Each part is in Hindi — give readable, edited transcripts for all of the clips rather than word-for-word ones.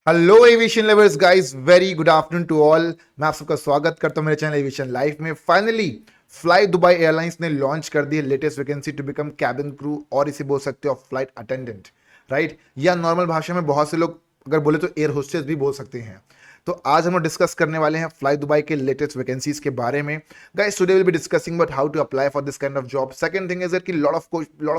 Hello aviation lovers guys, very good afternoon to all. मैं आप सबका स्वागत करता हूं मेरे चैनल एविएशन लाइफ में। फाइनली फ्लाई दुबई एयरलाइंस ने लॉन्च कर दी है latest vacancy to become cabin crew, और इसे बोल सकते हो फ्लाइट अटेंडेंट, राइट? या नॉर्मल भाषा में बहुत से लोग अगर बोले तो एयर होस्टेस भी बोल सकते हैं। तो आज हम लोग डिस्कस करने वाले हैं फ्लाई दुबई के लेटेस्ट वैकेंसीज के बारे में। Guys, today will be discussing about how to apply for this kind of job. Second thing is that कि lot of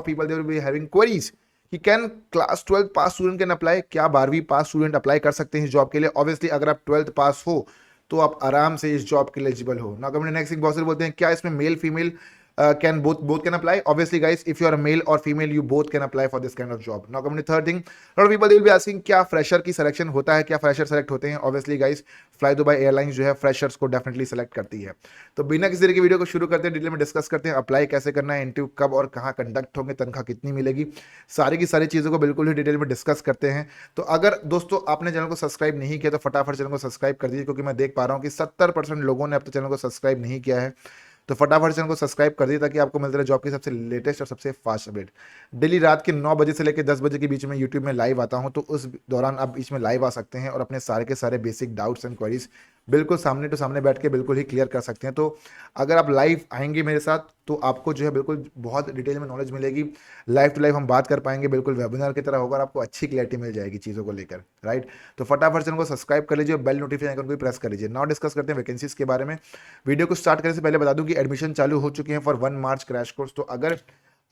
people they will be having queries कि can class 12 pass student can apply, क्या 12वीं पास स्टूडेंट अप्लाई कर सकते हैं इस जॉब के लिए? ऑब्वियसली अगर आप 12th पास हो तो आप आराम से इस जॉब के लिए एलिजिबल हो ना। कमेंट नेक्स्ट बहुत सारे बोलते हैं क्या इसमें male female can both can apply? Obviously guys, if you are male और female you both can apply for this kind of job. Now coming to third thing, lot of people they will be asking क्या फ्रेशर की सिलेक्शन होता है, क्या फ्रेशर सेलेक्ट होते हैं? Obviously guys, Fly Dubai airlines जो है फ्रेशर्स को डेफिनेटली सेलेक्ट करती है। तो बिना किसी तरह की वीडियो को शुरू करते हैं, डिटेल में डिस्कस करते हैं अप्लाई कैसे करना है, इंटरव्यू कब और कहाँ कंडक्ट होंगे, तनख्वाह कितनी मिलेगी, सारी की सारी चीज़ों को बिल्कुल ही डिटेल में डिस्कस करते हैं। तो अगर दोस्तों आपने चैनल को सब्सक्राइब नहीं किया तो फटाफट चैनल को सब्सक्राइब कर दीजिए, क्योंकि मैं देख पा रहा हूँ कि 70% लोगों ने अब तक चैनल को सब्सक्राइब नहीं किया है। तो फटाफट चैनल को सब्सक्राइब कर दीजिए ताकि आपको मिलते रहे जॉब की सबसे लेटेस्ट और सबसे फास्ट अपडेट। डेली रात के 9 बजे से लेकर 10 बजे के बीच में यूट्यूब में लाइव आता हूं, तो उस दौरान आप बीच में लाइव आ सकते हैं और अपने सारे के सारे बेसिक डाउट्स एंड क्वेरीज बिल्कुल सामने टू सामने बैठ के बिल्कुल ही क्लियर कर सकते हैं। तो अगर आप लाइव आएंगे मेरे साथ तो आपको जो है बिल्कुल बहुत डिटेल में नॉलेज मिलेगी। लाइव टू लाइव हम बात कर पाएंगे, बिल्कुल वेबिनार की तरह होगा और आपको अच्छी क्लैरिटी मिल जाएगी चीज़ों को लेकर, राइट? तो फटाफट चैनल को सब्सक्राइब कर लीजिए, बेल नोटिफिकेशन आइकन को भी प्रेस कर लीजिए। नाउ डिस्कस करते हैं वैकेंसीज के बारे में। वीडियो को स्टार्ट करने से पहले बता दूं कि एडमिशन चालू हो चुके हैं फॉर 1 मार्च क्रैश कोर्स। तो अगर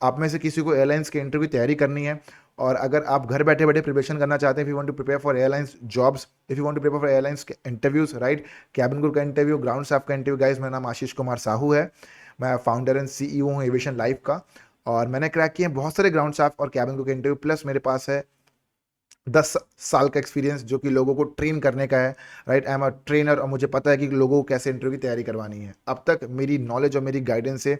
आप में से किसी को एयरलाइंस के इंटरव्यू की तैयारी करनी है और अगर आप घर बैठे बैठे प्रिपरेशन करना चाहते हैं, if you want to prepare for airlines jobs, if you want to prepare for airlines के इंटरव्यूज, राइट? कैबिन क्रू का इंटरव्यू, ग्राउंड स्टाफ का इंटरव्यू। गाइस, मेरा नाम आशीष कुमार साहू है, मैं फाउंडर एंड सीईओ हूँ एविएशन लाइफ का, और मैंने क्रैक किए हैं बहुत सारे ग्राउंड स्टाफ और कैबिन क्रू के इंटरव्यू। प्लस मेरे पास है 10 साल का एक्सपीरियंस जो कि लोगों को ट्रेन करने का है, right? I am a trainer और मुझे पता है कि लोगों को कैसे इंटरव्यू की तैयारी करवानी है। अब तक मेरी नॉलेज और मेरी गाइडेंस से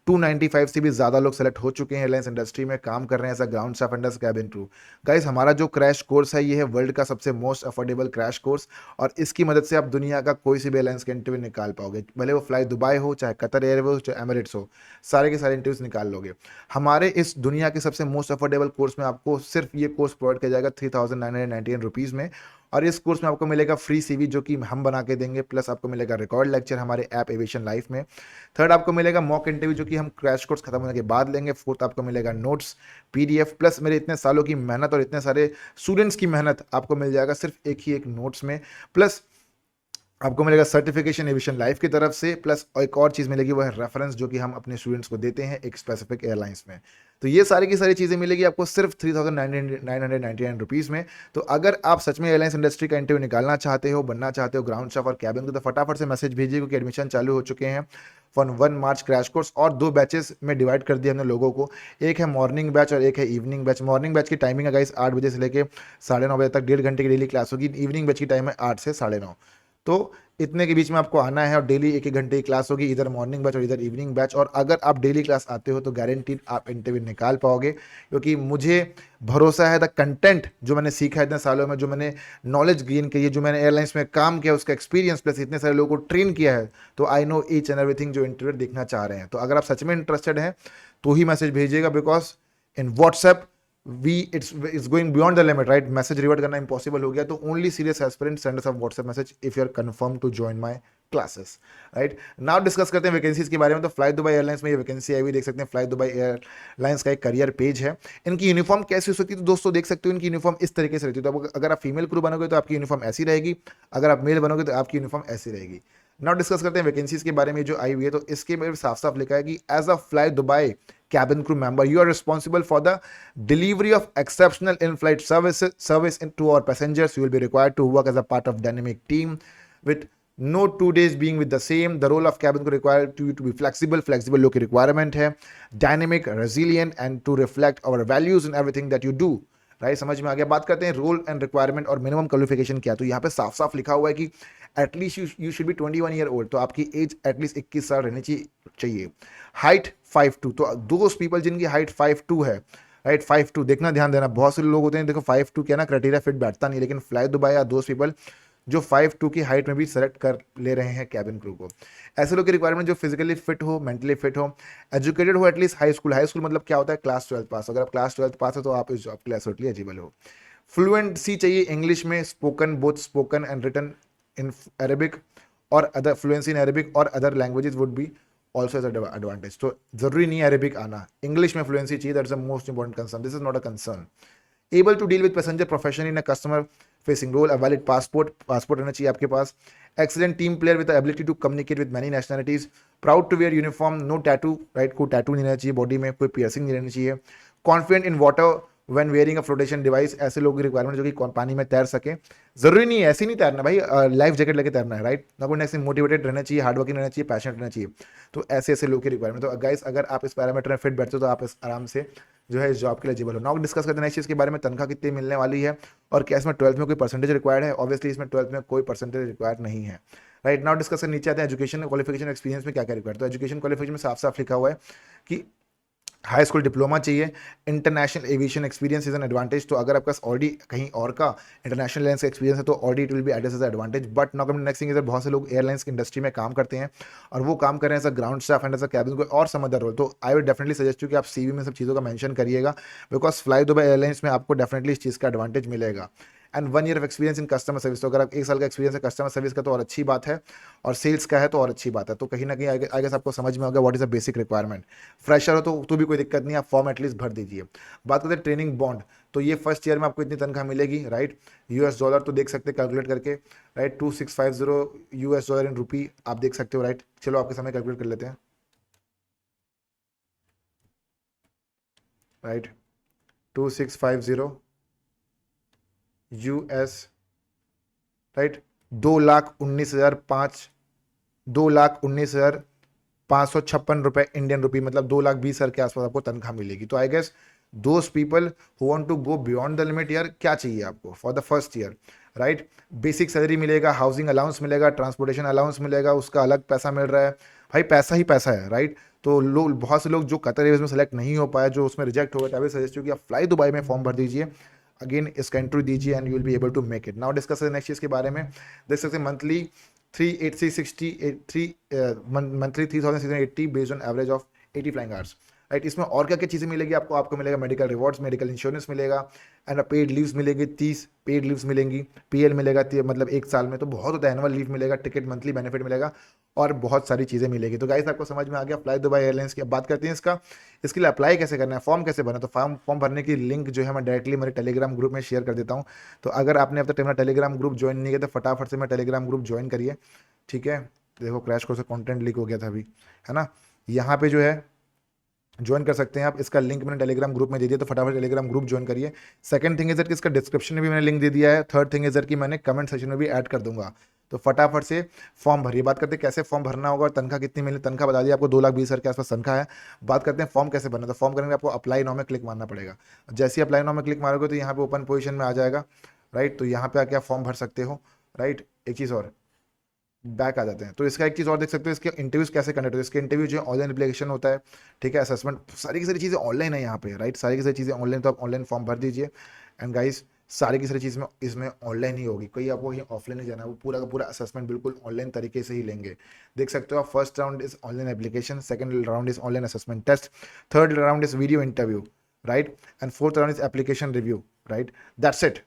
295 से भी ज़्यादा लोग सेलेक्ट हो चुके हैं, एयरलाइंस इंडस्ट्री में काम कर रहे हैं as a ground staff and as cabin crew. Guys, हमारा जो क्रैश कोर्स है ये है वर्ल्ड का सबसे मोस्ट अफोर्डेबल क्रैश कोर्स, और इसकी मदद से आप दुनिया का कोई सी भी एयरलाइंस का इंटरव्यू निकाल पाओगे, भले वो फ्लाई दुबई हो, चाहे कतर एयरवेज हो, चाहे एमिरेट्स हो, सारे के सारे इंटरव्यूज निकाल लोगे। हमारे इस दुनिया के सबसे मोस्ट अफोर्डेबल कोर्स में आपको सिर्फ ये कोर्स प्रोवाइड किया जाएगा 3999 रुपीज़ में, और इस कोर्स में आपको मिलेगा फ्री सीवी जो कि हम बना के देंगे, प्लस आपको मिलेगा रिकॉर्ड लेक्चर हमारे ऐप एविएशन लाइफ में। थर्ड, आपको मिलेगा मॉक इंटरव्यू जो कि हम क्रैश कोर्स खत्म होने के बाद लेंगे। फोर्थ, आपको मिलेगा नोट्स, पीडीएफ, प्लस मेरे इतने सालों की मेहनत और इतने सारे स्टूडेंट्स की मेहनत आपको मिल जाएगा सिर्फ एक ही एक नोट्स में। प्लस आपको मिलेगा सर्टिफिकेशन एविएशन लाइफ की तरफ से, प्लस एक और चीज़ मिलेगी वो है रेफरेंस जो कि हम अपने स्टूडेंट्स को देते हैं एक स्पेसिफिक एयरलाइंस में। तो ये सारी की सारी चीज़ें मिलेगी आपको सिर्फ 3999 में। तो अगर आप सच में एयरलाइंस इंडस्ट्री का इंटरव्यू निकालना चाहते हो, बनना चाहते हो ग्राउंड स्टाफ और कैबिन को, तो फटाफट से मैसेज भेजिए क्योंकि एडमिशन चालू हो चुके हैं फॉर 1 मार्च क्रैश कोर्स। और 2 बैचेस में डिवाइड कर दिया हमने लोगों को, एक है मॉर्निंग बैच और एक है इवनिंग बैच। मॉर्निंग बैच की टाइमिंग है गाइस 8 बजे से लेकर 9:30 बजे तक, 1.5 घंटे की डेली क्लास होगी। इवनिंग बैच की टाइम है 8 से 9:30। तो इतने के बीच में आपको आना है और डेली 1-1 घंटे की क्लास होगी, इधर मॉर्निंग बैच और इधर इवनिंग बैच। और अगर आप डेली क्लास आते हो तो गारंटीड आप इंटरव्यू निकाल पाओगे, क्योंकि मुझे भरोसा है द कंटेंट जो मैंने सीखा है इतने सालों में, जो मैंने नॉलेज गेन की है, जो मैंने एयरलाइंस में काम किया उसका एक्सपीरियंस, प्लस इतने सारे लोगों को ट्रेन किया है, तो I know each and everything जो इंटरव्यू देखना चाह रहे हैं। तो अगर आप सच में इंटरेस्टेड हैं तो ही मैसेज भेजिएगा, because in WhatsApp we it's going beyond the limit, right? Message revert करना इंपॉसिबल हो गया, तो only serious aspirant send us a WhatsApp message if you are confirm to join my classes, right? Now discuss करते हैं वैकेंसीज के बारे में। तो फ्लाई दुबई एयरलाइंस में ये वैकेंसी आई हुई देख सकते हैं। फ्लाई दुबई एयरलाइंस का एक करियर पेज है। इनकी यूनिफॉर्म कैसी हो सकती है तो दोस्तों देख सकते हो, इनकी यूनिफॉर्म इस तरीके से रहती है। तो अगर आप फीमेल क्रू बनोगे तो आपकी यूनिफॉर्म ऐसी रहेगी, अगर आप मेल बनोगे तो आपकी यूनिफॉर्म ऐसी रहेगी। नाउ डिस्कस करते हैं वैकेंसीज के बारे में जो आई हुई है। तो इसके में साफ साफ लिखा है कि as a fly Dubai cabin crew member you are responsible for the delivery of exceptional in-flight service to our passengers. You will be required to work as a part of dynamic team with no 2 days being with the same. The role of cabin crew required to you to be flexible लोग की requirement है, dynamic, resilient and to reflect our values in everything that you do, right? समझ में आ गया। बात करते हैं रोल एंड रिक्वायरमेंट और मिनिमम क्वालिफिकेशन क्या। तो यहाँ पे साफ साफ लिखा हुआ है कि at least you should be 21 year old, तो आपकी एज एटलीस्ट 21 साल रहनी चाहिए। हाइट 5'2", तो दोस्त पीपल जिनकी हाइट 5'2" है, राइट? 5'2", देखना ध्यान देना, बहुत से लोग होते हैं देखो 5'2" क्या ना क्राइटेरिया फिट बैठता नहीं, लेकिन फ्लाई दुबई या दोस्त पीपल जो 5'2" की हाइट में भी सेलेक्ट कर ले रहे हैं कैबिन क्रू को। ऐसे लोग की रिक्वायरमेंट जो फिजिकली फिट हो, मेंटली फिट हो, एजुकेटेड हो at least high school. High school मतलब क्या होता है? क्लास 12 पास। अगर आप क्लास 12 पास हो तो आप इस जॉब के लिए एलिजिबल हो। फ्लुएंसी चाहिए इंग्लिश में, spoken, both spoken and written in Arabic और अदर, फ्लुएंसी इन अरेबिक और other languages would be also as advantage. तो जरूरी नहीं है अरेबिक आना, इंग्लिश में फ्लुएंसी चाहिए, that's the most important concern, this is not a concern. Able to deal with passenger professionally in a customer facing role, a valid passport रहना चाहिए आपके पास, excellent team player with ability to communicate with many nationalities, proud to wear uniform, no tattoo, right, कोई टैटू नहीं रहना चाहिए बॉडी में, कोई पियर्सिंग नहीं रहनी चाहिए, confident in water when wearing a flotation device, ऐसे लोगों की रिक्वायरमेंट जो कि पानी में तैर सके, जरूरी नहीं है ऐसे नहीं तैरना भाई, लाइफ जैकेट लेके तैरना है, राइट, ना कोई नेक्स्ट मोटिवेटेड रहना चाहिए, हार्ड वर्किंग रहना चाहिए, पैशनेट रहना चाहिए। तो ऐसे ऐसे लोगों की रिक्वायरमेंट, तो गाइस अगर आप इस पैरामीटर में फिट बैठते हो तो आप इस आराम से जो है इस जॉब के लिए एलिजिबल हो। नाउ डिस्कस करते हैं नेक्स्ट चीज़ के बारे में, तनख्वाह कितनी मिलने वाली है और क्या इसमें 12th में कोई परसेंटेज रिक्वायर्ड है। ऑब्वियसली इसमें 12th में कोई परसेंटेज रिक्वायर्ड नहीं है, राइट। नाउ डिस्कस नीचे आते हैं एजुकेशन क्वालिफिकेशन एक्सपीरियंस में क्या क्या रिक्वायर्ड। तो एजुकेशन क्वालिफिकेशन में साफ साफ लिखा हुआ है कि हाई स्कूल डिप्लोमा चाहिए, international aviation experience is an advantage. तो अगर आपके पास ऑलरेडी कहीं और का इंटरनेशनल एयरलाइंस का एक्सपीरियंस है तो already it will be added as advantage. But now coming next thing is बहुत से लोग एयरलाइंस की इंडस्ट्री में काम करते हैं और वो काम कर रहे हैं as a ground staff and as a cabin crew और सम अदर रोल। तो I would definitely suggest you कि आप सीवी में सब चीज़ों का मेंशन करिएगा, बिकॉज फ्लाई दुबई एयरलाइंस में आपको डेफिनेटली इस चीज़ का एडवांटेज मिलेगा। And 1 year of experience in customer service, तो अगर आप 1 साल का एक्सपीरियंस है कस्टमर सर्विस का तो और अच्छी बात है, और सेल्स का है तो और अच्छी बात है। तो कहीं ना कहीं आई गेस आपको समझ में होगा what is the basic requirement. Fresher हो तो भी कोई दिक्कत नहीं, आप फॉर्म एटलीस्ट भर दीजिए। बात करते हैं ट्रेनिंग बॉन्ड, तो ये फर्स्ट ईयर में आपको इतनी तनख्वाह मिलेगी, राइट। यूएस डॉलर तो देख सकते हैं कैलकुलेट करके, राइट, 2650 यूएस डॉलर इन रुपी आप देख सकते हो, राइट। चलो आपके सामने कैलकुलेट कर लेते हैं, राइट, 2650 यूएस, राइट, 2,19,005 2,19,556 इंडियन रुपए, मतलब 2,20,000 के आसपास आपको तनख्वाह मिलेगी। तो I guess those people who want to go beyond the limit, यार क्या चाहिए आपको for the first year, right. Basic salary मिलेगा, हाउसिंग अलाउंस मिलेगा, ट्रांसपोर्टेशन अलाउंस मिलेगा, उसका अलग पैसा मिल रहा है, भाई पैसा ही पैसा है, राइट। तो लोग, बहुत से लोग जो कतर एयरवेज में सेलेक्ट नहीं हो पाए, जो उसमें रिजेक्ट हो गए, तभी सजेस्ट कि आप फ्लाई दुबई में फॉर्म भर दीजिए, अगेन इसका इंटरव्यू दीजिए and you will be able to make it. Now discuss next चीज़ के बारे में, देख सकते हैं monthly 3,680 based on average of 80 flying hours, right. इसमें और क्या क्या चीज़ें मिलेगी आपको मिलेगा मेडिकल रिवॉर्ड्स, मेडिकल इंश्योरेंस मिलेगा एंड पेड लीव्स मिलेगी, 30 पेड लीव्स मिलेंगी, पीएल मिलेगा मतलब 1 साल में, तो बहुत होता है, एनुअल लीव मिलेगा, टिकट मंथली बेनिफिट मिलेगा और बहुत सारी चीज़ें मिलेगी। तो गाइस आपको समझ में आ गया फ्लाई दुबई एयरलाइंस की। अब बात करते हैं इसके लिए अप्लाई कैसे करना है, फॉर्म कैसे भरना है। तो फॉर्म भरने की लिंक जो है मैं डायरेक्टली मेरे टेलीग्राम ग्रुप में शेयर कर देता हूँ। तो अगर आपने अब तक मेरा टेलीग्राम ग्रुप ज्वाइन नहीं किया तो फटाफट से मेरा टेलीग्राम ग्रुप ज्वाइन करिए, ठीक है। देखो क्रैश कोर्स से कंटेंट लीक हो गया था अभी, है ना, यहाँ पे जो है ज्वाइन कर सकते हैं आप, इसका लिंक मैंने टेलीग्राम ग्रुप में दे दिया, तो फटाफट टेलीग्राम ग्रुप ज्वाइन करिए। सेकंड थिंग इज दैट कि इसका डिस्क्रिप्शन में भी मैंने लिंक दे दिया है। थर्ड थिंग इज दैट कि मैंने कमेंट सेक्शन में भी ऐड कर दूंगा, तो फटाफट से फॉर्म भरिए। बात करते हैं कैसे फॉर्म भरना होगा और तनख्वाह कितनी मिली, तनख्वाह बता दिया आपको 2,20,000 के आसपास तनख्वाह है। बात करते हैं फॉर्म कैसे भरना, तो फॉर्म करने आपको अप्लाई नाउ में क्लिक मारना पड़ेगा। जैसे ही अप्लाई नाउ में क्लिक मारोगे तो यहाँ पे ओपन पोजीशन में आ जाएगा, राइट। तो यहाँ पे आके आप फॉर्म भर सकते हो, राइट। एक चीज़ और, बैक आ जाते हैं तो इसका एक चीज़ और देख सकते हो, इसके इंटरव्यूज कैसे कंडक्ट होते हैं। इसके इंटरव्यू जो है ऑनलाइन एप्लीकेशन होता है, ठीक है, असेसमेंट, सारी की सारी चीज़ें ऑनलाइन है यहाँ पे, राइट, सारी की सारी चीज़ें ऑनलाइन, तो आप ऑनलाइन फॉर्म भर दीजिए। एंड गाइस सारी की सारी चीज़ में इसमें ऑनलाइन ही होगी, कोई आपको कहीं ऑफलाइन नहीं जाना है, वो पूरा का पूरा असेसमेंट बिल्कुल ऑनलाइन तरीके से ही लेंगे। देख सकते हो आप, first round is online application, second round is online assessment test, third round is video interview, right, and fourth round is application review, right. That's it,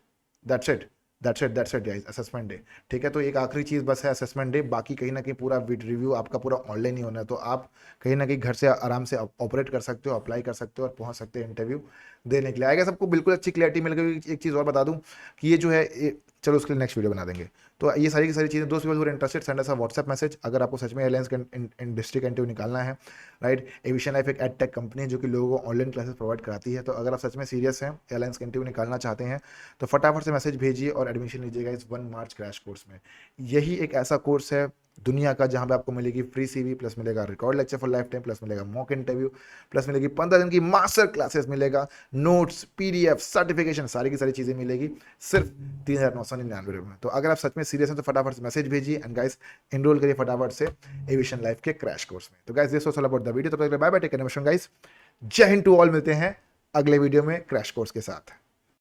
that's it, that's it guys, assessment day, ठीक है। तो एक आखिरी चीज़ बस है असेसमेंट डे, बाकी कहीं ना कहीं पूरा रिव्यू आपका पूरा ऑनलाइन ही होना है। तो आप कहीं ना कहीं घर से आराम से ऑपरेट कर सकते हो, अप्लाई कर सकते हो और पहुंच सकते हो इंटरव्यू देने के लिए। आएगा सबको बिल्कुल अच्छी क्लैरिटी मिल गई। एक चीज़ और बता दूं कि ये जो है चलो उसके लिए नेक्स्ट वीडियो बना देंगे। तो ये सारी की सारी चीज़ें, दोस्त people interested send us a WhatsApp message अगर आपको सच में एयरलाइंस का डिस्ट्रिक्ट इंटरव्यू निकालना है, राइट। एविएशन लाइफ एक एड टेक कंपनी है जो कि लोगों को ऑनलाइन क्लासेस प्रोवाइड कराती है। तो अगर आप सच में सीरियस हैं, एयरलाइंस का इंटरव्यू निकालना चाहते हैं, तो फटाफट से मैसेज भेजिए और एडमिशन लीजिएगा इस 1 मार्च क्रैश कोर्स में। यही एक ऐसा कोर्स है दुनिया का जहां पे आपको मिलेगी फ्री सीवी, प्लस मिलेगा record lecture for life time, plus मिलेगा मॉक इंटरव्यू, प्लस मिलेगी 15 दिन की मास्टर क्लासेस, मिलेगा नोट्स, पीडीएफ, सर्टिफिकेशन, सारी की सारी चीज़ें मिलेगी सिर्फ 3,999 रुपये में। तो अगर आप सच में सीरियस हैं तो फटाफट से मैसेज भेजिए एंड गाइस एनरोल करिए फटाफट से एविएशन लाइफ के क्रैश कोर्स में। तो guys this was all about the video. तब तक बाय बाय, टेक केयर, नमस्कार गाइस, जय हिंद टू ऑल। मिलते हैं अगले वीडियो में क्रैश कोर्स के साथ।